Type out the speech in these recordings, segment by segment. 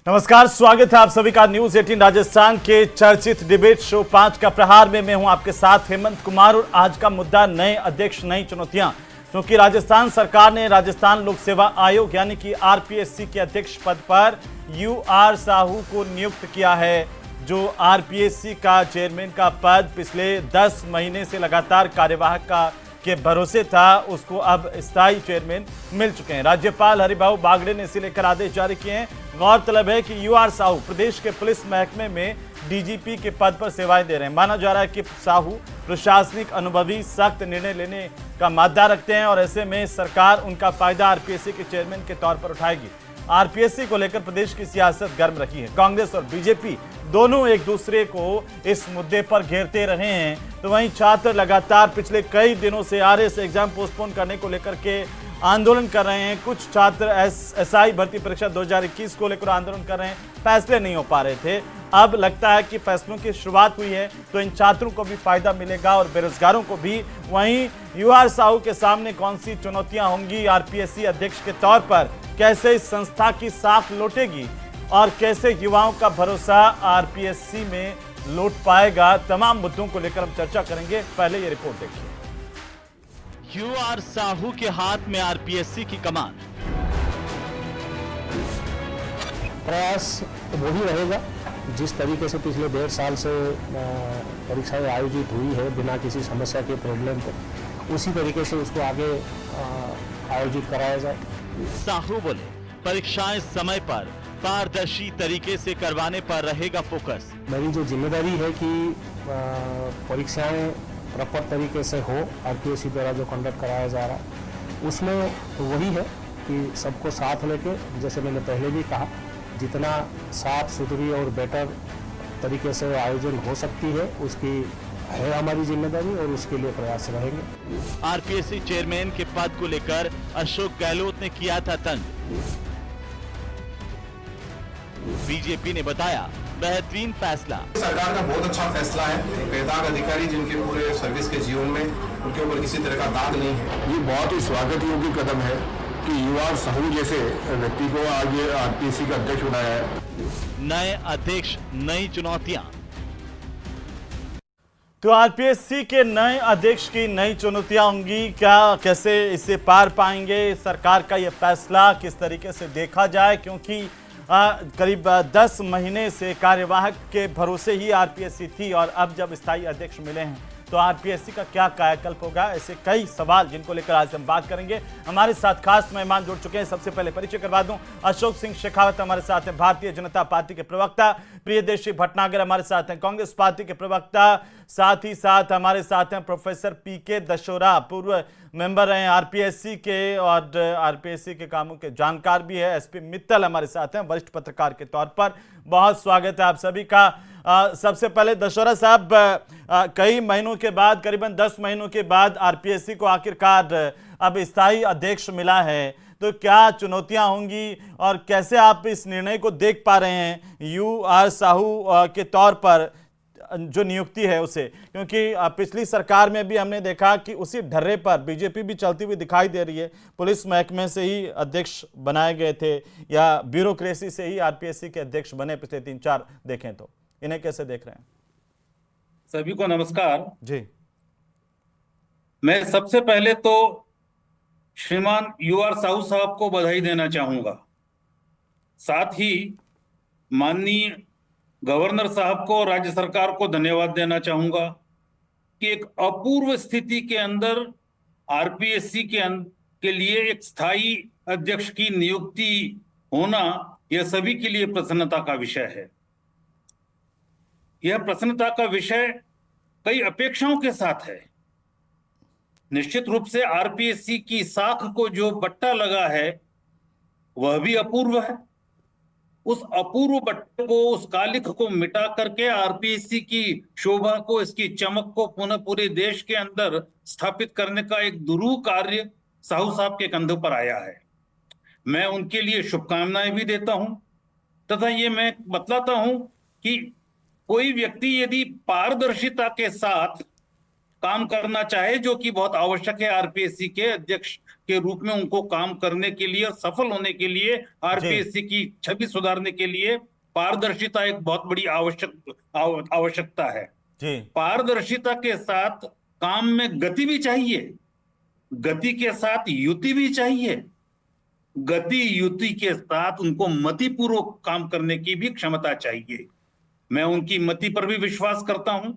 नमस्कार, स्वागत है आप सभी का न्यूज 18 राजस्थान के चर्चित डिबेट शो 5 का प्रहार में मैं हूं आपके साथ हेमंत कुमार। और आज का मुद्दा नए अध्यक्ष नई चुनौतियां, क्योंकि राजस्थान सरकार ने राजस्थान लोक सेवा आयोग यानी कि आरपीएससी के अध्यक्ष पद पर यूआर साहू को नियुक्त किया है। जो आरपीएससी का चेयरमैन का पद पिछले 10 महीने से लगातार कार्यवाहक के भरोसे था, उसको अब स्थायी चेयरमैन मिल चुके हैं। राज्यपाल हरिभाऊ बागड़े ने इसे लेकर आदेश जारी किए हैं। गौरतलब है कि यूआर साहू प्रदेश के पुलिस महकमे में डीजीपी के पद पर सेवाएं दे रहे हैं। माना जा रहा है कि साहू प्रशासनिक अनुभवी, सख्त निर्णय लेने का मादा रखते हैं और ऐसे में सरकार उनका फायदा आरपीएससी के चेयरमैन के तौर पर उठाएगी। आरपीएससी को लेकर प्रदेश की सियासत गर्म रखी है। कांग्रेस और बीजेपी दोनों एक दूसरे को इस मुद्दे पर घेरते रहे हैं। तो वहीं छात्र लगातार पिछले कई दिनों से आरएस एग्जाम पोस्टपोन करने को लेकर के आंदोलन कर रहे हैं। कुछ छात्र एसआई भर्ती परीक्षा 2021 को लेकर आंदोलन कर रहे हैं। फैसले नहीं हो पा रहे थे। अब लगता है कि फैसलों की शुरुआत हुई है, तो इन छात्रों को भी फायदा मिलेगा और बेरोजगारों को भी। वहीं यूआर साहू के सामने कौन सी चुनौतियां होंगी आरपीएससी अध्यक्ष के तौर पर, कैसे इस संस्था की साख लौटेगी और कैसे युवाओं का भरोसा आरपीएससी में लौट पाएगा, तमाम मुद्दों को लेकर हम चर्चा करेंगे। पहले ये रिपोर्ट देखिए। यूआर साहू के हाथ में आरपीएससी की कमान। प्रयास वही रहेगा जिस तरीके से पिछले 1.5 साल से परीक्षाएं आयोजित हुई है बिना किसी समस्या के, प्रॉब्लम को, उसी तरीके से उसको आगे आयोजित कराया जाए। साहू बोले, परीक्षाएं समय पर पारदर्शी तरीके से करवाने पर रहेगा फोकस। मेरी जो जिम्मेदारी है कि परीक्षाएं प्रॉपर तरीके से हो, आरपीएससी द्वारा जो कंडक्ट कराया जा रहा है उसमें वही है कि सबको साथ लेके, जैसे मैंने पहले भी कहा, जितना साफ सुथरी और बेटर तरीके से आयोजन हो सकती है उसकी है हमारी जिम्मेदारी और उसके लिए प्रयास रहेंगे। आरपीएससी चेयरमैन के पद को लेकर अशोक गहलोत ने किया था तंज। बीजेपी ने बताया बेहतरीन फैसला। सरकार का बहुत अच्छा फैसला है। पेदाग अधिकारी जिनके पूरे सर्विस के जीवन में उनके ऊपर किसी तरह का दाग नहीं है। ये बहुत ही स्वागत योग्य कदम है कि यूआर साहू जैसे व्यक्ति को आज आरपीएससी का अध्यक्ष बनाया है। नए अध्यक्ष नई चुनौतियां। तो आरपीएससी के नए अध्यक्ष की नई चुनौतियां होंगी। क्या कैसे इसे पार पाएंगे? सरकार का यह फैसला किस तरीके से देखा जाए, क्योंकि करीब 10 महीने से कार्यवाहक के भरोसे ही आरपीएससी थी और अब जब स्थायी अध्यक्ष मिले हैं तो आरपीएससी का क्या कायाकल्प होगा? ऐसे कई सवाल जिनको लेकर आज हम बात करेंगे। हमारे साथ खास मेहमान जुड़ चुके हैं। सबसे पहले परिचय करवा दूं, अशोक सिंह शेखावत हमारे साथ हैं, भारतीय जनता पार्टी के प्रवक्ता। प्रियदर्शी भटनागर हमारे साथ हैं, कांग्रेस पार्टी के प्रवक्ता। साथ ही साथ हमारे साथ हैं प्रोफेसर पीके दशोरा, पूर्व मेंबर हैं आरपीएससी के और आरपीएससी के कामों के जानकार भी है। एसपी मित्तल हमारे साथ हैं, वरिष्ठ पत्रकार के तौर पर। बहुत स्वागत है आप सभी का। सबसे पहले दशोरा साहब, कई महीनों के बाद, करीबन 10 महीनों के बाद आरपीएससी को आखिरकार अब स्थायी अध्यक्ष मिला है, तो क्या चुनौतियां होंगी और कैसे आप इस निर्णय को देख पा रहे हैं यूआर साहू के तौर पर जो नियुक्ति है उसे? क्योंकि पिछली सरकार में भी हमने देखा कि उसी ढर्रे पर बीजेपी भी चलती हुई दिखाई दे रही है। पुलिस महकमे से ही अध्यक्ष बनाए गए थे या ब्यूरोक्रेसी से ही आरपीएससी के अध्यक्ष बने पिछले 3-4 देखें तो। इन्हें कैसे देख रहे हैं? सभी को नमस्कार जी। मैं सबसे पहले तो श्रीमान यूआर साहू साहब को बधाई देना चाहूंगा। साथ ही माननीय गवर्नर साहब को, राज्य सरकार को धन्यवाद देना चाहूंगा कि एक अपूर्व स्थिति के अंदर आरपीएससी के लिए एक स्थायी अध्यक्ष की नियुक्ति होना यह सभी के लिए प्रसन्नता का विषय है। यह प्रसन्नता का विषय कई अपेक्षाओं के साथ है। निश्चित रूप से आरपीएससी की साख को जो बट्टा लगा है वह भी अपूर्व है। उस अपूर्व बट्टे को, उस कालिख को मिटा करके आरपीएससी की शोभा को, इसकी चमक को पुनः पूरे देश के अंदर स्थापित करने का एक दुरूह कार्य साहू साहब के कंधों पर आया है। मैं उनके लिए शुभकामनाएं भी देता हूं तथा ये मैं बतलाता हूं कि कोई व्यक्ति यदि पारदर्शिता के साथ काम करना चाहे, जो कि बहुत आवश्यक है आरपीएससी के अध्यक्ष के रूप में उनको काम करने के लिए और सफल होने के लिए आरपीएससी की छवि सुधारने के लिए पारदर्शिता एक बहुत बड़ी आवश्यकता है। जी पारदर्शिता के साथ काम में गति भी चाहिए, गति के साथ युति भी चाहिए, गति युति के साथ उनको मतिपूर्वक काम करने की भी क्षमता चाहिए। मैं उनकी मति पर भी विश्वास करता हूं।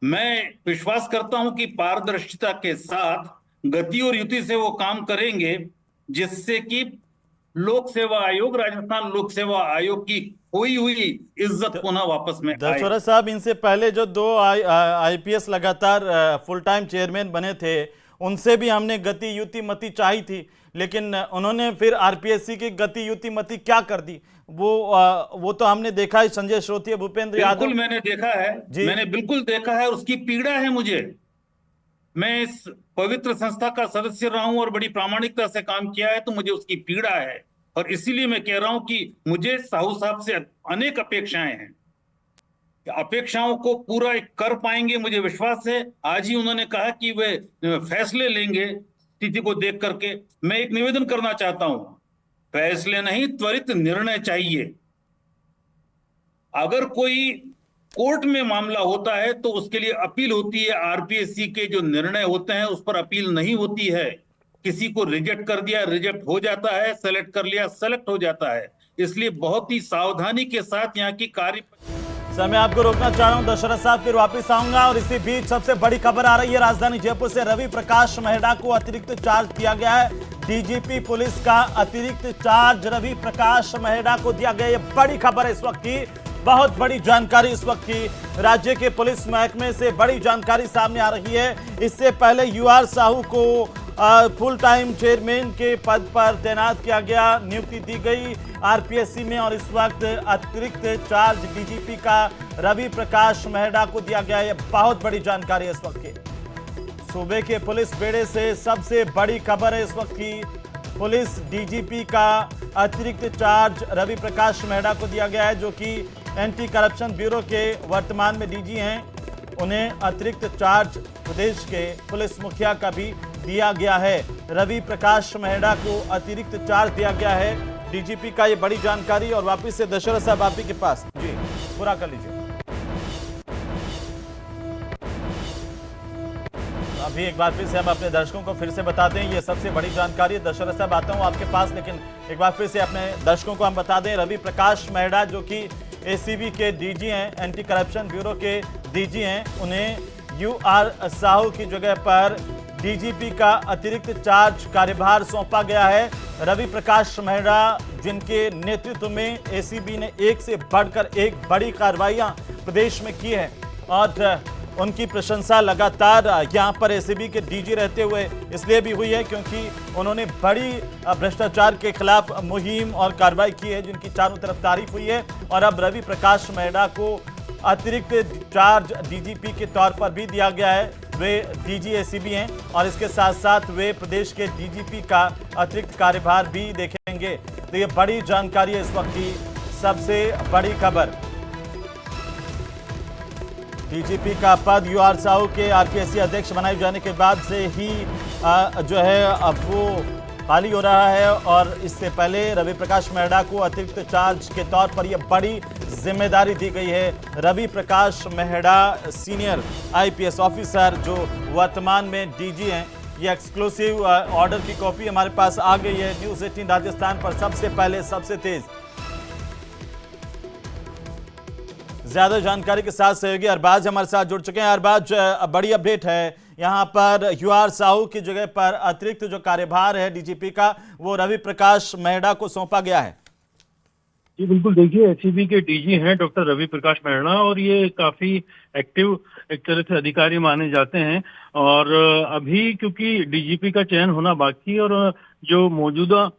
मैं विश्वास करता हूं कि पारदर्शिता के साथ गति और युति से वो काम करेंगे, जिससे कि लोक सेवा आयोग, राजस्थान लोक सेवा आयोग की खोई हुई इज्जत पुनः वापस में आए। दशरथ साहब, इनसे पहले जो दो आईपीएस लगातार फुल टाइम चेयरमैन बने थे, उनसे भी हमने गति युति मति चाही थी, लेकिन उन्होंने फिर आरपीएससी की गति युति मति क्या कर दी, वो तो हमने देखा है। संजय श्रोतीय, भूपेंद्र यादव, बिल्कुल मैंने देखा है, मैंने बिल्कुल देखा है, उसकी पीड़ा है मुझे। मैं इस पवित्र संस्था का सदस्य रहा हूं और बड़ी प्रामाणिकता से काम किया है, तो मुझे उसकी पीड़ा है। और इसीलिए मैं कह रहा हूं कि मुझे साहू साहब से अनेक अपेक्षाएं हैं। अपेक्षाओं को पूरा कर पाएंगे, मुझे विश्वास है। आज ही उन्होंने कहा कि वे फैसले लेंगे स्थिति को देख करके। मैं एक निवेदन करना चाहता हूं, फैसले नहीं, त्वरित निर्णय चाहिए। अगर कोई कोर्ट में मामला होता है तो उसके लिए अपील होती है, आरपीएससी के जो निर्णय होते हैं उस पर अपील नहीं होती है। किसी को रिजेक्ट कर दिया, रिजेक्ट हो जाता है, सेलेक्ट कर लिया, सेलेक्ट हो जाता है। इसलिए बहुत ही सावधानी के साथ यहाँ की कार्य। सर, मैं आपको रोकना चाह रहा हूं दशरथ साहब, फिर वापस आऊंगा। और इसी बीच सबसे बड़ी खबर आ रही है, राजधानी जयपुर से रवि प्रकाश मेहड़ा को अतिरिक्त चार्ज दिया गया है। डीजीपी पुलिस का अतिरिक्त चार्ज रवि प्रकाश मेहड़ा को दिया गया। ये बड़ी खबर है इस वक्त की, बहुत बड़ी जानकारी इस वक्त की राज्य के पुलिस महकमे से बड़ी जानकारी सामने आ रही है। इससे पहले यूआर साहू को फुल टाइम चेयरमैन के पद पर तैनात किया गया, नियुक्ति दी गई आरपीएससी में, और इस वक्त अतिरिक्त चार्ज डीजीपी का रवि प्रकाश मेहड़ा को दिया गया। ये बहुत बड़ी जानकारी है इस वक्त की। सूबे के पुलिस बेड़े से सबसे बड़ी खबर है इस वक्त की। पुलिस डीजीपी का अतिरिक्त चार्ज रवि प्रकाश मेहड़ा को दिया गया है, जो कि एंटी करप्शन ब्यूरो के वर्तमान में डीजी हैं। उन्हें अतिरिक्त चार्ज प्रदेश के पुलिस मुखिया का भी दिया गया है। रवि प्रकाश मेहड़ा को अतिरिक्त चार्ज दिया गया है डीजीपी का। ये बड़ी जानकारी। और वापिस से दशरथ साहब आप ही के पास, जी पूरा कर लीजिए। अभी एक बार फिर से हम अपने दर्शकों को फिर से बता दें, ये सबसे बड़ी जानकारी है। दशरथ साहब, आता हूं आपके पास, लेकिन एक बार फिर से अपने दर्शकों को हम बता दें, रवि प्रकाश मेहड़ा जो कि एसीबी के डीजी हैं, एंटी करप्शन ब्यूरो के डीजी हैं, उन्हें यूआर साहू की जगह पर डीजीपी का अतिरिक्त चार्ज कार्यभार सौंपा गया है। रवि प्रकाश मेहड़ा, जिनके नेतृत्व में एसीबी ने एक से बढ़कर एक बड़ी कार्रवाइयां प्रदेश में की है, और उनकी प्रशंसा लगातार यहां पर एसीबी के डीजी रहते हुए इसलिए भी हुई है क्योंकि उन्होंने बड़ी भ्रष्टाचार के खिलाफ मुहिम और कार्रवाई की है, जिनकी चारों तरफ तारीफ हुई है। और अब रवि प्रकाश मेहड़ा को अतिरिक्त चार्ज डीजीपी के तौर पर भी दिया गया है। वे डीजी एसीबी हैं और इसके साथ साथ वे प्रदेश के डीजीपी का अतिरिक्त कार्यभार भी देखेंगे। तो ये बड़ी जानकारी है इस वक्त की सबसे बड़ी खबर। डीजीपी का पद यूआर साहू के आरपीएससी अध्यक्ष बनाए जाने के बाद से ही जो है अब वो खाली हो रहा है, और इससे पहले रवि प्रकाश मेहड़ा को अतिरिक्त चार्ज के तौर पर यह बड़ी जिम्मेदारी दी गई है। Ravi Prakash Mehra senior IPS officer जो वर्तमान में डीजी हैं। ये एक्सक्लूसिव ऑर्डर की कॉपी हमारे पास आ गई है न्यूज़ 18 राजस्थान पर। सबसे पहले, सबसे तेज, ज्यादा जानकारी के साथ सहयोगी अरबाज हमारे साथ जुड़ चुके हैं। अरबाज, बड़ी अपडेट है, यहाँ पर यूआर साहू की जगह पर अतिरिक्त जो कार्यभार है डीजीपी का, वो रवि प्रकाश मेहड़ा को सौंपा गया है। जी बिल्कुल, देखिए एसीबी के डीजी हैं डॉक्टर रवि प्रकाश मेहड़ा, और ये काफी एक्टिव एक तरह से अधिकारी माने जाते हैं। और अभी क्योंकि डीजीपी का चयन होना बाकी, और जो मौजूदा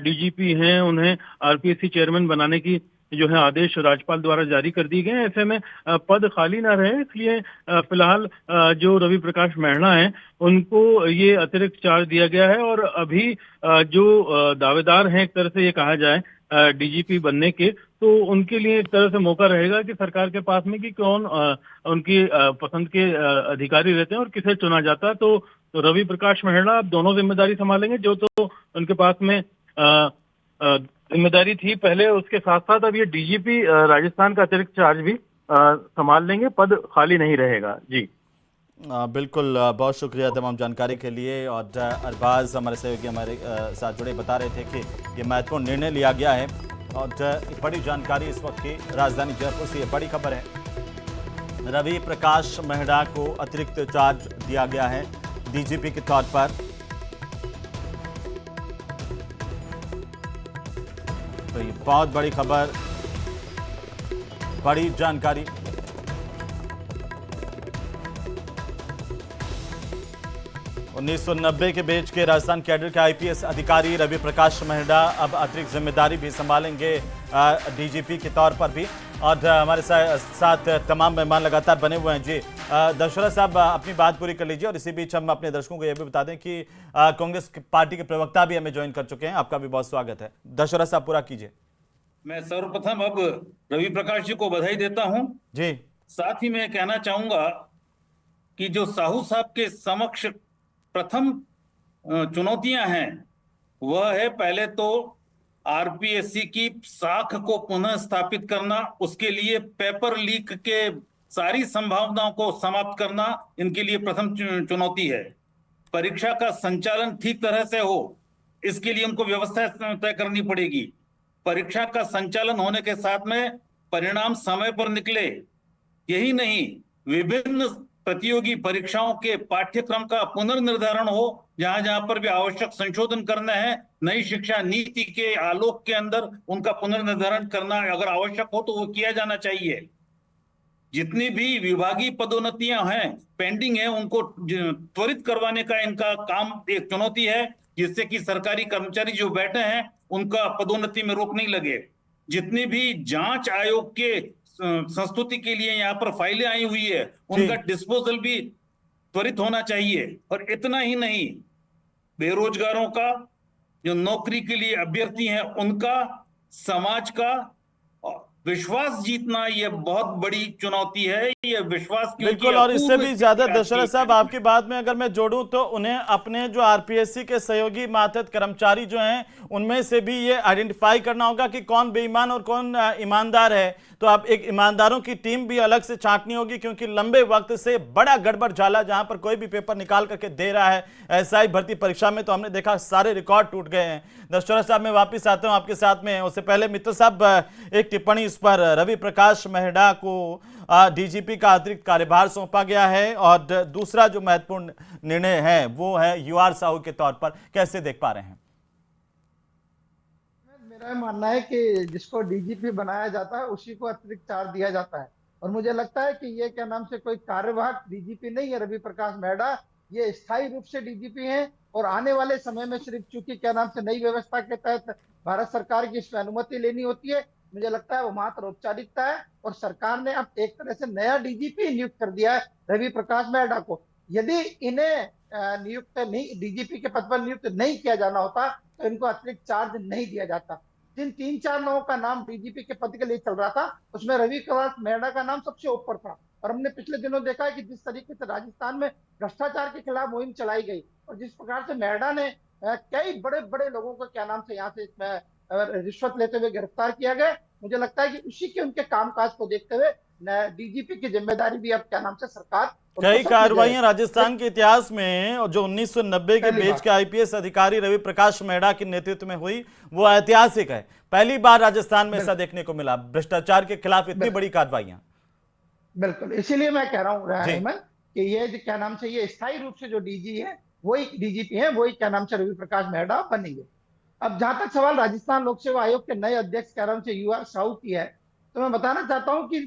डीजीपी हैं उन्हें आरपीएससी चेयरमैन बनाने की जो है आदेश राज्यपाल द्वारा जारी कर दिए गए। ऐसे में पद खाली ना रहे, इसलिए फिलहाल जो रवि प्रकाश मेहड़ा हैं उनको ये अतिरिक्त चार्ज दिया गया है। और अभी जो दावेदार हैं, एक तरह से ये कहा जाए डीजीपी बनने के, तो उनके लिए एक तरह से मौका रहेगा कि सरकार के पास में कि कौन उनकी पसंद के अधिकारी रहते हैं और किसे चुना जाता है। तो रवि प्रकाश मेहरा अब दोनों जिम्मेदारी संभालेंगे, जो तो उनके पास में जिम्मेदारी थी पहले, उसके साथ साथ अब ये डीजीपी राजस्थान का अतिरिक्त चार्ज भी संभाल लेंगे, पद खाली नहीं रहेगा। जी बिल्कुल, बहुत शुक्रिया तमाम जानकारी के लिए। और अरबाज हमारे सहयोगी हमारे साथ जुड़े बता रहे थे कि ये महत्वपूर्ण निर्णय लिया गया है और बड़ी जानकारी इस वक्त की राजधानी जयपुर से। ये बड़ी खबर है, रवि प्रकाश मेहरा को अतिरिक्त चार्ज दिया गया है डीजीपी के तौर पर। तो ये बहुत बड़ी खबर, बड़ी जानकारी। उन्नीस सौ 1990 के बैच के राजस्थान कैडर के आईपीएस अधिकारी रवि प्रकाश मेहरा अब अतिरिक्त जिम्मेदारी भी संभालेंगे डीजीपी के तौर पर भी। और हमारे साथ तमाम मेहमान लगातार बने हुए हैं। जी दशरथ साहब, अपनी बात पूरी कर लीजिए। और इसी बीच हम अपने दर्शकों को यह भी बता दें कि कांग्रेस पार्टी के प्रवक्ता भी हमें ज्वाइन कर चुके हैं। आपका भी बहुत स्वागत है। दशरथ साहब, पूरा कीजिए। मैं सर्वप्रथम अब रवि प्रकाश जी को बधाई देता हूं। जी, साथ ही मैं कहना चाहूंगा कि जो साहू साहब के समक्ष प्रथम चुनौतियां हैं, वह है पहले तो आरपीएससी की साख को पुनः स्थापित करना, उसके लिए पेपर लीक के सारी संभावनाओं को समाप्त करना इनके लिए प्रथम चुनौती है। परीक्षा का संचालन ठीक तरह से हो, इसके लिए उनको व्यवस्था तय करनी पड़ेगी। परीक्षा का संचालन होने के साथ में परिणाम समय पर निकले, यही नहीं विभिन्न प्रतियोगी परीक्षाओं के पाठ्यक्रम का पुनर्निर्धारण हो, जहां जहां पर भी आवश्यक संशोधन करना है, नई शिक्षा नीति के आलोक के अंदर उनका पुनर्निर्धारण करना अगर आवश्यक हो तो वो किया जाना चाहिए। जितनी भी विभागीय पदोन्नतियां हैं पेंडिंग है, उनको त्वरित करवाने का इनका काम एक चुनौती है, जिससे कि सरकारी कर्मचारी जो बैठे हैं उनका पदोन्नति में रोक नहीं लगे। जितनी भी जांच आयोग के संस्तुति के लिए यहाँ पर फाइलें आई हुई है, उनका डिस्पोजल भी त्वरित होना चाहिए। और इतना ही नहीं, बेरोजगारों का, जो नौकरी के लिए अभ्यर्थी हैं उनका, समाज का विश्वास जीतना, यह बहुत बड़ी चुनौती है। यह विश्वास बिल्कुल। और इससे भी ज्यादा दशरथ साहब, आपकी बात में अगर मैं जोड़ूं तो उन्हें अपने जो आरपीएससी के सहयोगी मातहत कर्मचारी जो हैं उनमें से भी ये आइडेंटिफाई करना होगा कि कौन बेईमान और कौन ईमानदार है। तो आप एक ईमानदारों की टीम भी अलग से छांटनी होगी, क्योंकि लंबे वक्त से बड़ा गड़बड़ झाला जहां पर कोई भी पेपर निकाल करके दे रहा है। एसआई भर्ती परीक्षा में तो हमने देखा सारे रिकॉर्ड टूट गए हैं। दशरथ साहब, मैं वापिस आता हूं आपके साथ में। उससे पहले मित्र साहब, एक टिप्पणी इस पर, रवि प्रकाश मेहरा को डीजीपी का अतिरिक्त कार्यभार सौंपा गया है और दूसरा जो महत्वपूर्ण निर्णय है वो है यूआर साहू के तौर पर, कैसे देख पा रहे हैं? मेरा मानना है कि जिसको डीजीपी बनाया जाता है उसी को अतिरिक्त चार्ज दिया जाता है। और मुझे लगता है कि ये क्या नाम से कोई कार्यवाहक डीजीपी नहीं है रवि प्रकाश मेहरा, ये स्थायी रूप से डीजीपी हैं। और आने वाले समय में सिर्फ चूंकि क्या नाम से नई व्यवस्था के तहत भारत सरकार की इसमें अनुमति लेनी होती है, मुझे लगता है वो मात्र औपचारिकता है। और सरकार ने अब एक तरह से नया डीजीपी नियुक्त कर दिया है रवि प्रकाश मेहरा को। यदि इन्हें नियुक्त नहीं, डीजीपी के पद पर नियुक्त नहीं किया जाना होता तो इनको अतिरिक्त चार्ज नहीं दिया जाता। जिन 3-4 लोगों का नाम डीजीपी के पद के लिए चल रहा था, उसमें रवि प्रकाश मेहरा का नाम सबसे ऊपर था। और हमने पिछले दिनों देखा है कि जिस तरीके से राजस्थान में भ्रष्टाचार के खिलाफ मुहिम चलाई गई और जिस प्रकार से मेहरा ने कई बड़े बड़े लोगों को क्या नाम से यहाँ से इसमें रिश्वत लेते हुए गिरफ्तार किया गया, मुझे लगता है कि उसी के उनके कामकाज को देखते हुए डीजीपी की जिम्मेदारी भी अब क्या नाम से सरकार, कई कार्रवाइयां राजस्थान के इतिहास में और जो 1990 के बैच के आईपीएस अधिकारी रवि प्रकाश मेहरा के नेतृत्व में हुई वो ऐतिहासिक है। पहली बार राजस्थान में ऐसा देखने को मिला, भ्रष्टाचार के खिलाफ इतनी बड़ी कार्रवाइयां। बिल्कुल, इसीलिए मैं कह रहा हूँ हेमंत कि ये क्या नाम से ये स्थायी रूप से जो डीजी है वही डीजीपी है, वही क्या नाम से रवि प्रकाश मेहरा बनेंगे। अब जहां तक सवाल राजस्थान लोक सेवा आयोग के नए अध्यक्ष क्या नाम से यूआर साहू की है, तो मैं बताना चाहता हूं कि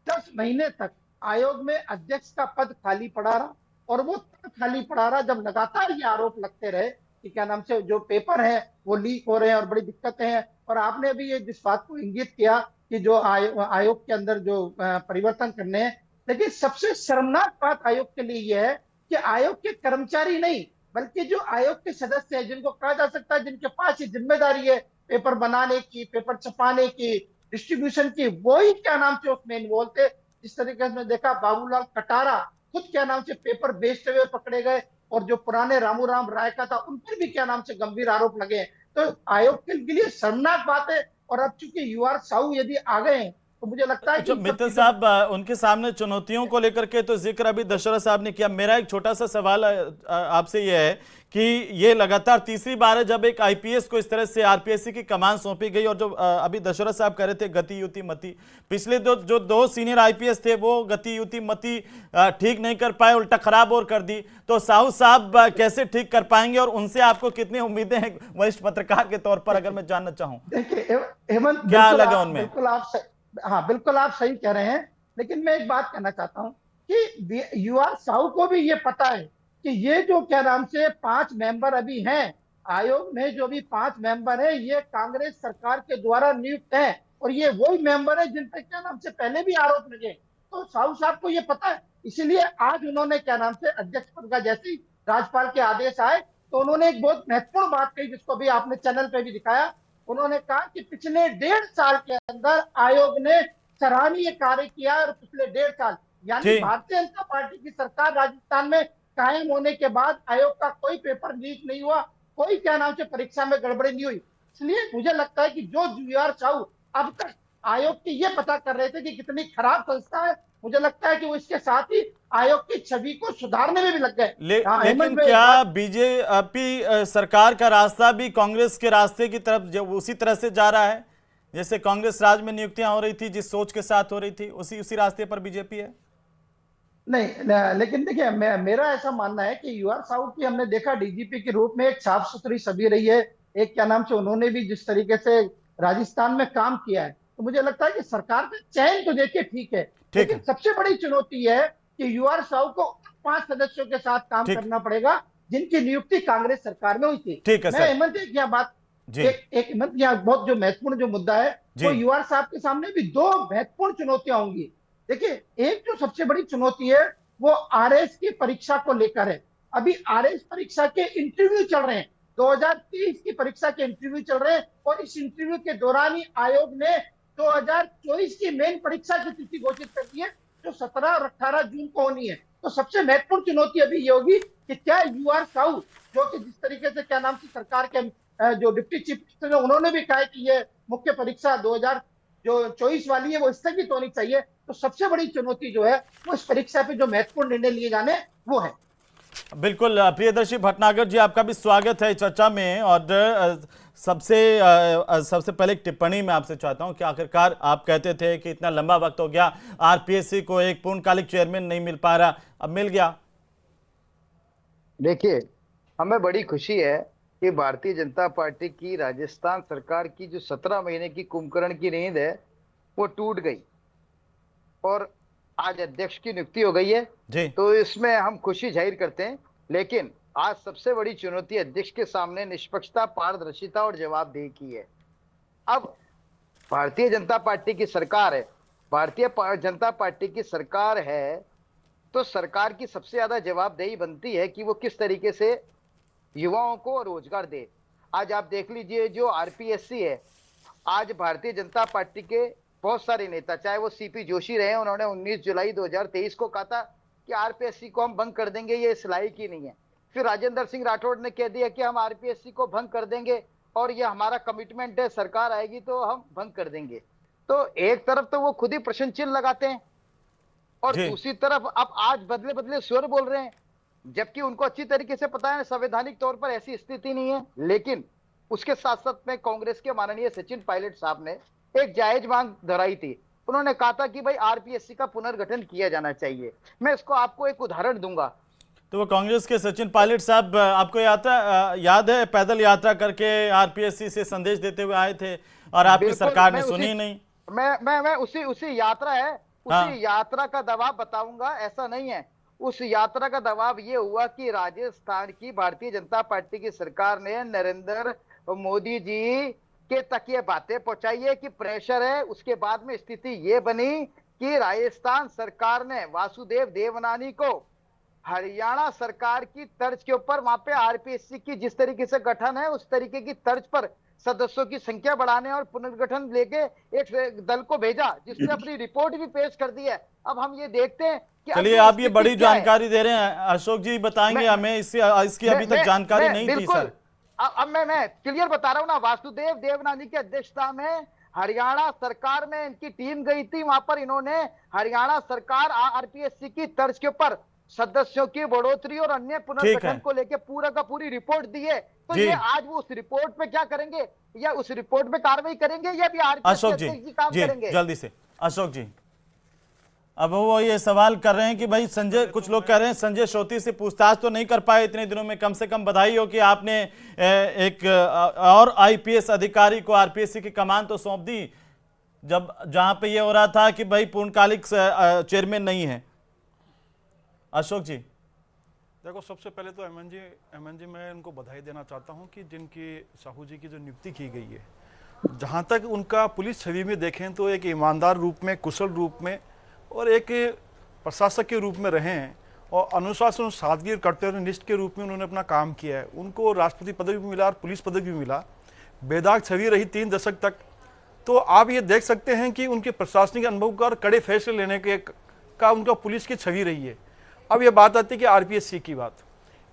10 महीने तक आयोग में अध्यक्ष का पद खाली पड़ा रहा। और वो तब खाली पड़ा रहा जब लगातार ये आरोप लगते रहे कि क्या नाम से जो पेपर है वो लीक हो रहे हैं और बड़ी दिक्कतें हैं। और आपने भी ये जिस बात को इंगित किया कि जो आयोग के अंदर जो परिवर्तन करने हैं, लेकिन सबसे शर्मनाक बात आयोग के लिए यह है कि आयोग के कर्मचारी नहीं बल्कि जो आयोग के सदस्य हैं, जिनको कहा जा सकता है जिनके पास ये जिम्मेदारी है पेपर बनाने की, पेपर छपाने की, डिस्ट्रीब्यूशन की, वही क्या नाम से उसमें इन्वॉल्व थे। जिस तरीके से देखा, बाबूलाल कटारा खुद क्या नाम से पेपर बेचते हुए पकड़े गए, और जो पुराने रामू राम राय का था उन पर भी क्या नाम से गंभीर आरोप लगे हैं। तो आयोग के लिए शर्मनाक बात है। और अब चूंकि यूआर साहू यदि आ गए हैं, तो मुझे लगता है कि अच्छा इन सब मित्तल चीजों साहब, उनके सामने चुनौतियों को लेकर के तो जिक्र अभी दशरथ साहब ने किया। मेरा एक छोटा सा सवाल आपसे ये है कि ये लगातार तीसरी बार है जब एक आईपीएस को इस तरह से आरपीएससी की कमान सौंपी गई, और जो अभी दशरथ साहब कह रहे थे गति युति मति, पिछले जो दो सीनियर आईपीएस थे वो गति युति मति ठीक नहीं कर पाए, उल्टा खराब और कर दी। तो साहू साहब कैसे ठीक कर पाएंगे, और उनसे आपको कितनी उम्मीदें हैं वरिष्ठ पत्रकार के तौर पर, अगर मैं जानना चाहूँ? देखिए हेमंत, क्या लगा उनमें? बिल्कुल आप सही कह रहे हैं। लेकिन मैं एक बात कहना चाहता हूं कि यूआर साहू को भी ये पता है कि ये जो क्या नाम से 5 मेंबर अभी हैं आयोग में, जो भी 5 मेंबर हैं, ये कांग्रेस सरकार के द्वारा नियुक्त हैं, और ये वही मेंबर है जिन पर क्या नाम से पहले भी आरोप लगे। तो साहू साहब को ये पता है, इसीलिए आज उन्होंने क्या नाम से अध्यक्ष पद का, जैसे ही राज्यपाल के आदेश आए तो उन्होंने एक बहुत महत्वपूर्ण बात कही, जिसको भी आपने चैनल पे भी दिखाया। उन्होंने कहा कि पिछले 1.5 साल के अंदर आयोग ने सराहनीय कार्य किया, और पिछले 1.5 साल यानी भारतीय जनता पार्टी की सरकार राजस्थान में कायम होने के बाद आयोग का कोई पेपर लीक नहीं हुआ, कोई क्या नाम से परीक्षा में गड़बड़ी नहीं हुई। इसलिए मुझे लगता है कि जो यूआर साहू अब तक आयोग की ये पता कर रहे थे कि कितनी खराब संस्था है, मुझे लगता है कि वो इसके साथ ही आयोग की छवि को सुधारने में भी लग गए। लेकिन क्या बीजेपी सरकार का रास्ता भी कांग्रेस के रास्ते की तरफ जो उसी तरह से जा रहा है, जैसे कांग्रेस राज में नियुक्तियां हो रही थी जिस सोच के साथ हो रही थी, उसी रास्ते पर बीजेपी है? नहीं, लेकिन देखिए मेरा ऐसा मानना है कि यूआर साहू की हमने देखा डीजीपी के रूप में एक साफ सुथरी छवि रही है। एक क्या नाम से उन्होंने भी जिस तरीके से राजस्थान में काम किया है, तो मुझे लगता है कि सरकार का चयन तो देखिए ठीक है, लेकिन सबसे बड़ी चुनौती है कि यूआर साहू को 5 सदस्यों के साथ काम करना पड़ेगा जिनकी नियुक्ति कांग्रेस सरकार में हुई थी। मैं हेमंत एक हेमंत यहाँ बहुत जो महत्वपूर्ण जो मुद्दा है, वो यूआर साहब के सामने भी 2 महत्वपूर्ण चुनौतियां होंगी। देखिए, एक जो सबसे बड़ी चुनौती है वो आरएस की परीक्षा को लेकर है। अभी आरएस परीक्षा के इंटरव्यू चल रहे हैं, 2023 की परीक्षा के इंटरव्यू चल रहे हैं, और इस इंटरव्यू के दौरान ही आयोग ने 2024 की मेन परीक्षा की तिथि घोषित कर दी है, जो 17 और 18 जून को होनी है। तो सबसे महत्वपूर्ण चुनौती अभी ये होगी कि क्या यूआर साहू, जो कि जिस तरीके से क्या नाम से सरकार के जो डिप्टी चीफ मिनिस्टर है, उन्होंने भी कहा कि ये मुख्य परीक्षा 2024 वाली है वो स्थगित होनी चाहिए। तो सबसे बड़ी चुनौती जो है वो इस परीक्षा पे जो महत्वपूर्ण निर्णय लिए जाने वो है। बिल्कुल, प्रियदर्शी भटनागर जी, आपका भी स्वागत है चर्चा में। और सबसे पहले एक टिप्पणी मैं आपसे चाहता हूं कि आखिरकार आप कहते थे कि इतना लंबा वक्त हो गया, आरपीएससी को एक पूर्णकालिक चेयरमैन नहीं मिल पा रहा, अब मिल गया। देखिए, हमें बड़ी खुशी है कि भारतीय जनता पार्टी की राजस्थान सरकार की जो 17 महीने की कुंभकर्ण की नींद है वो टूट गई, और आज अध्यक्ष की नियुक्ति हो गई है जी। तो इसमें हम खुशी जाहिर करते हैं। लेकिन आज सबसे बड़ी चुनौती अध्यक्ष के सामने निष्पक्षता, पारदर्शिता और जवाबदेही की है। अब भारतीय जनता पार्टी की सरकार है, भारतीय जनता पार्टी की सरकार है, तो सरकार की सबसे ज्यादा जवाबदेही बनती है कि वो किस तरीके से युवाओं को रोजगार दे। आज आप देख लीजिए, जो आरपीएससी है, आज भारतीय जनता पार्टी के बहुत सारे नेता, चाहे वो सीपी जोशी रहे, उन्होंने 19 जुलाई 2023 को कहा था कि आरपीएससी को हम भंग कर देंगे, ये इस लायक ही नहीं है। फिर राजेंद्र सिंह राठौड़ ने कह दिया कि हम आरपीएससी को भंग कर देंगे और ये हमारा कमिटमेंट है, सरकार आएगी तो हम भंग कर देंगे। तो एक तरफ तो वो खुद ही प्रश्न चिन्ह लगाते हैं, और दूसरी तरफ अब आज बदले बदले स्वर बोल रहे हैं, जबकि उनको अच्छी तरीके से पता है संवैधानिक तौर पर ऐसी स्थिति नहीं है। लेकिन उसके साथ साथ में कांग्रेस के माननीय सचिन पायलट साहब ने एक जायज मांग दोहराई थी। उन्होंने कहा था कि भाई आरपीएससी का पुनर्गठन किया जाना चाहिए। मैं इसको आपको एक उदाहरण दूंगा। तो वो कांग्रेस के सचिन पायलट साहब, आपको याद है पैदल यात्रा करके आरपीएससी से संदेश देते हुए आए थे, और आपकी सरकार ने सुनी नहीं। मैं उसी यात्रा है, उसी यात्रा का दबाव बताऊंगा। ऐसा नहीं है, उस यात्रा का दबाव ये हुआ कि राजस्थान की भारतीय जनता पार्टी की सरकार ने नरेंद्र मोदी जी के तक ये बातें पहुंचाई है कि प्रेशर है। उसके बाद में स्थिति ये बनी कि राजस्थान सरकार ने वासुदेव देवनानी को हरियाणा सरकार की तर्ज के ऊपर वहां पे आरपीएससी की जिस तरीके से गठन है उस तरीके की तर्ज पर सदस्यों की संख्या बढ़ाने और पुनर्गठन लेके एक दल को भेजा, जिसने अपनी रिपोर्ट भी पेश कर दी है। अब हम ये देखते हैं कि अब चलिए, ये आप ये स्थिति बड़ी क्या है। जानकारी दे रहे हैं, अशोक जी बताएंगे हमें, इसकी अभी तक जानकारी नहीं थी बिल्कुल। सर। अब मैं क्लियर बता रहा हूं ना, वासुदेव देवनानी की अध्यक्षता में हरियाणा सरकार में इनकी टीम गई थी। वहां पर इन्होंने हरियाणा सरकार आरपीएससी की तर्ज के ऊपर सदस्यों की बढ़ोतरी और अन्य पुनर्गठन को लेकर पूरा का पूरी रिपोर्ट दी है। तो ये आज वो उस रिपोर्ट पे क्या करेंगे, या उस रिपोर्ट पे कार्रवाई करेंगे, या भी आरपीएससी अध्यक्ष जी काम करेंगे? जल्दी से अशोक जी, अब वो ये सवाल कर रहे हैं कि भाई संजय, कुछ लोग कह रहे हैं संजय श्रोती से पूछताछ तो नहीं कर पाए इतने दिनों में। कम से कम बधाई हो कि आपने एक और आईपीएस अधिकारी को आरपीएससी की कमान तो सौंप दी, जब जहां पे ये हो रहा था कि भाई पूर्णकालिक चेयरमैन नहीं है। अशोक जी देखो, सबसे पहले तो एमएन जी मैं उनको बधाई देना चाहता हूं कि जिनकी साहू जी की जो नियुक्ति की गई है, जहां तक उनका पुलिस छवि में देखें तो एक ईमानदार रूप में, कुशल रूप में और एक प्रशासक के रूप में रहे हैं, और अनुशासन सादगी और कर्तव्यनिष्ठ के रूप में उन्होंने अपना काम किया है। उनको राष्ट्रपति पदक भी मिला और पुलिस पदक भी मिला, बेदाग छवि रही 3 दशक तक। तो आप ये देख सकते हैं कि उनके प्रशासनिक अनुभव का और कड़े फैसले लेने का उनका पुलिस की छवि रही है। अब ये बात आती है कि आरपीएससी की बात।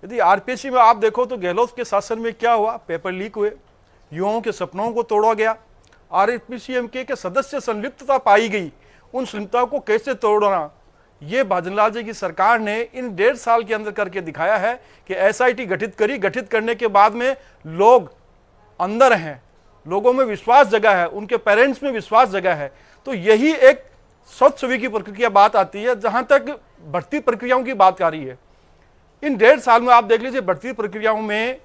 यदि आरपीएससी में आप देखो तो गहलोत के शासन में क्या हुआ, पेपर लीक हुए, युवाओं के सपनों को तोड़ा गया, आरपीएससी के सदस्य संलिप्तता पाई गई, उन संलिप्तता को कैसे तोड़ना, ये भजनलाल जी की सरकार ने इन 1.5 साल के अंदर करके दिखाया है कि एसआईटी गठित करी। गठित करने के बाद में लोग अंदर हैं, लोगों में विश्वास जगा है, उनके पेरेंट्स में विश्वास जगा है। तो यही एक स्वच्छ छवि की प्रक्रिया बात आती है। जहां तक भर्ती प्रक्रियाओं की बात आ रही है, इन 1.5 साल में आप देख लीजिए, भर्ती प्रक्रियाओं में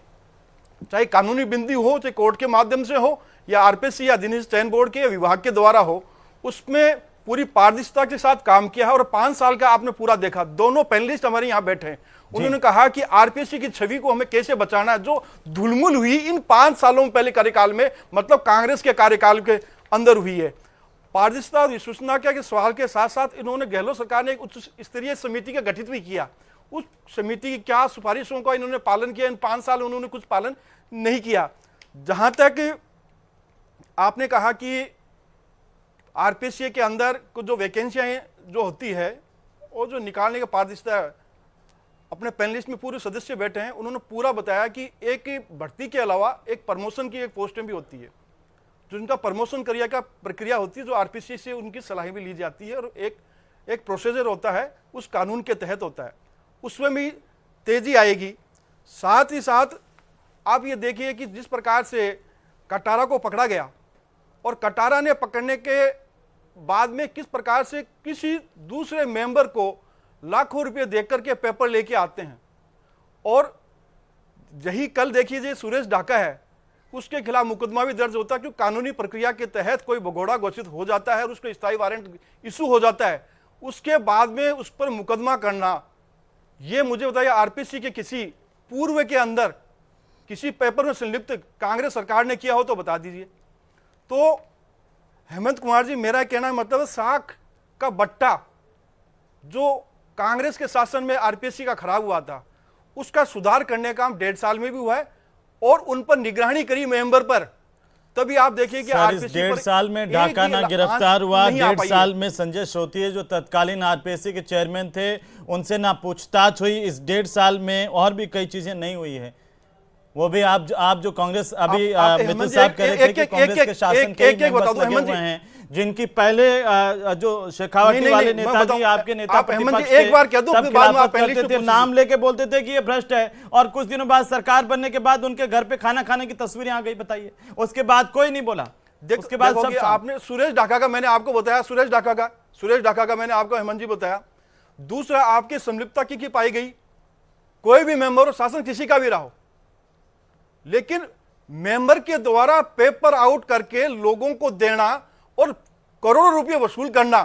चाहे कानूनी बिंदी हो, चाहे कोर्ट के माध्यम से हो, या आरपीएससी या अधिनियम चयन बोर्ड के विभाग के द्वारा हो, उसमें पूरी पारदर्शिता के साथ काम किया है। और 5 साल का आपने पूरा देखा। दोनों पैनलिस्ट हमारे यहाँ बैठे हैं, उन्होंने कहा कि आरपीएससी की छवि को हमें कैसे बचाना है, जो धूलमुल हुई इन 5 सालों में पहले कार्यकाल में, मतलब कांग्रेस के कार्यकाल के अंदर हुई है। पारदर्शिता और विश्वसनीयता के सवाल के साथ साथ इन्होंने, गहलोत सरकार ने एक उच्च स्तरीय समिति का गठित भी किया। उस समिति की क्या सिफारिशों का इन्होंने पालन किया? इन 5 साल उन्होंने कुछ पालन नहीं किया। जहां तक आपने कहा कि आरपीएससी के अंदर कुछ जो वैकेंसियां जो होती है और जो निकालने का पारदर्शिता, अपने पैनलिस्ट में पूरे सदस्य बैठे हैं, उन्होंने पूरा बताया कि एक भर्ती के अलावा एक प्रमोशन की एक पोस्टें भी होती है, जो उनका प्रमोशन का प्रक्रिया होती है, जो आरपीएससी से उनकी सलाह भी ली जाती है, और एक प्रोसीजर होता है, उस कानून के तहत होता है, उसमें भी तेजी आएगी। साथ ही साथ आप ये देखिए कि जिस प्रकार से कटारा को पकड़ा गया, और कटारा ने पकड़ने के बाद में किस प्रकार से किसी दूसरे मेंबर को लाखों रुपए देकर के पेपर लेके आते हैं, और यही कल देखिए सुरेश ढाका है, उसके खिलाफ मुकदमा भी दर्ज होता है, क्योंकि कानूनी प्रक्रिया के तहत कोई भगोड़ा घोषित हो जाता है और उसको स्थायी वारंट इशू हो जाता है, उसके बाद में उस पर मुकदमा करना, ये मुझे बताइए आरपीएससी के किसी पूर्व के अंदर किसी पेपर में संलिप्त कांग्रेस सरकार ने किया हो तो बता दीजिए। तो हेमंत कुमार जी, मेरा कहना मतलब साख का बट्टा जो कांग्रेस के शासन में आरपीएससी का खराब हुआ था, उसका सुधार करने का काम 1.5 साल में भी हुआ है, और उन पर निगरानी करी मेंबर पर। तभी आप देखिए कि सर, इस 1.5 साल में ढाका ना गिरफ्तार हुआ, 1.5 साल में संजय श्रोती जो तत्कालीन आरपीएससी के चेयरमैन थे, उनसे ना पूछताछ हुई। इस 1.5 साल में और भी कई चीजें नहीं हुई है। वो भी आप जो कांग्रेस अभी मित्तल साहब कह रहे थे कि कांग्रेस के शासन के मेंबर्स लगे हुए हैं, जिनकी पहले जो शेखावटी वाले नेताजी आपके नेता प्रतिपक्ष थे, एक बार कह दूं, तब खिलाफत करते थे, नाम लेके बोलते थे कि ये भ्रष्ट है, और कुछ दिनों बाद सरकार बनने के बाद उनके घर पे खाना खाने की तस्वीरें आ गई। बताइए, उसके बाद कोई नहीं बोला। उसके बाद सब आपने सुरेश ढाका का मैंने आपको बताया, सुरेश ढाका का मैंने आपको हेमंत जी बताया। दूसरा, आपकी संलिप्तता की पाई गई, कोई भी मेंबर हो, शासन किसी का भी रहा हो, लेकिन मेंबर के द्वारा पेपर आउट करके लोगों को देना और करोड़ों रुपए वसूल करना,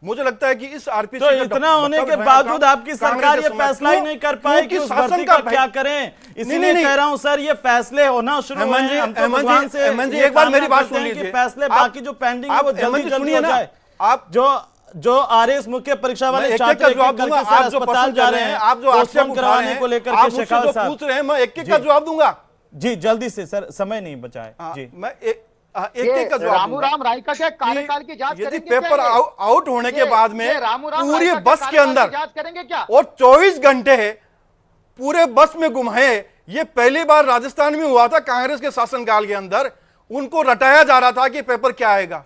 मुझे लगता है कि इस आरपीएससी तो इतना होने के बावजूद आपकी सरकार ये फैसला ही नहीं कर पाई कि उस भर्ती का क्या करें। इसीलिए कह रहा हूं सर, ये फैसले होना शुरू हुए हैं। हम तो भगवान से एक बार मेरी बात सुन लीजिए, फैसले बाकी जो पेंडिंग है वो जल्दी हो जाए। आप जो आरएस मुख्य परीक्षा वाले छात्र जवाब दूंगा, आप जो अस्पताल जा रहे हैं, आप जो आक्षेप कराने को लेकर के शेखावत साहब पूछ रहे हैं, मैं एक-एक का जवाब दूंगा। जी जल्दी से सर, समय नहीं बचा है जी। मैं एक का जवाब रामूराम रायका के कार्यकाल की जांच यदि करेंगे पेपर क्या ये? आउट होने के बाद में रामूराम पूरी रायका के बस के कार्यकाल अंदर की जांच करेंगे क्या? और 24 घंटे पूरे बस में घुमाए, ये पहली बार राजस्थान में हुआ था कांग्रेस के शासनकाल के अंदर। उनको रटाया जा रहा था कि पेपर क्या आएगा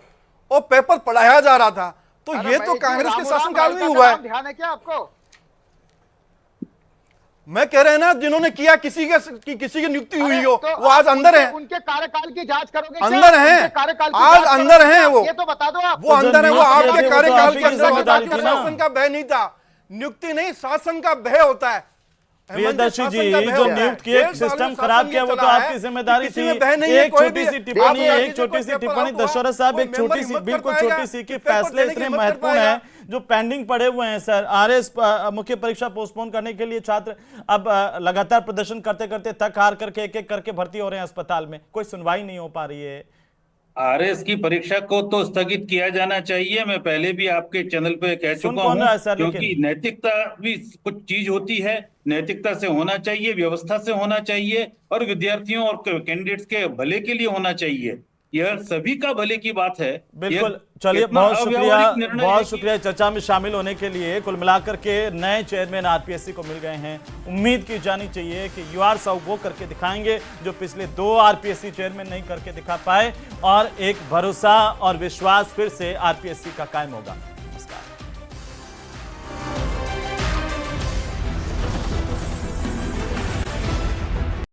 और पेपर पढ़ाया जा रहा था। तो अरे ये भाई, तो कांग्रेस के रामूराम शासनकाल में रायका हुआ का है। नाम ध्यान है क्या आपको? मैं कह रहे हैं ना, जिन्होंने किया किसी की नियुक्ति हुई हो तो वो आज अंदर है, उनके कार्यकाल की जांच करोगे क्या? अंदर हैं, उनके कार्यकाल की आज जांच अंदर करोगे हैं क्या? वो। ये तो बता दो आप। वो अंदर है, वो आपके नियुक्ति कार्यकाल तो के आपकी अंदर होता जिम्मेदारी है। थी ना। शासन का भय नहीं था, नियुक्ति नहीं, शासन का भय होता है। प्रियदर्शी जी, जो नियुक्त किए सिस्टम खराब किया वो तो आपकी जिम्मेदारी थी। एक छोटी सी टिप्पणी दशरथ साहब, एक छोटी सी, बिल्कुल छोटी सी, कि फैसले इतने महत्वपूर्ण हैं जो पेंडिंग पड़े हुए हैं सर। आरएस मुख्य परीक्षा पोस्टपोन करने के लिए छात्र अब लगातार प्रदर्शन करते करते थक हार करके एक एक करके भर्ती हो रहे हैं अस्पताल में, कोई सुनवाई नहीं हो पा रही है। आरएस की परीक्षा को तो स्थगित किया जाना चाहिए। मैं पहले भी आपके चैनल पे कह चुका कौन रहा है सर, हूं, क्योंकि नैतिकता भी कुछ चीज होती है। नैतिकता से होना चाहिए, व्यवस्था से होना चाहिए और विद्यार्थियों और कैंडिडेट्स के भले के लिए होना चाहिए। यह सभी का भले की बात है। बिल्कुल, चलिए बहुत शुक्रिया चर्चा में शामिल होने के लिए। कुल मिलाकर के नए चेयरमैन आरपीएससी को मिल गए हैं। उम्मीद की जानी चाहिए कि यूआर साहू वो करके दिखाएंगे जो पिछले 2 आरपीएससी चेयरमैन नहीं करके दिखा पाए, और एक भरोसा और विश्वास फिर से आरपीएससी का कायम होगा।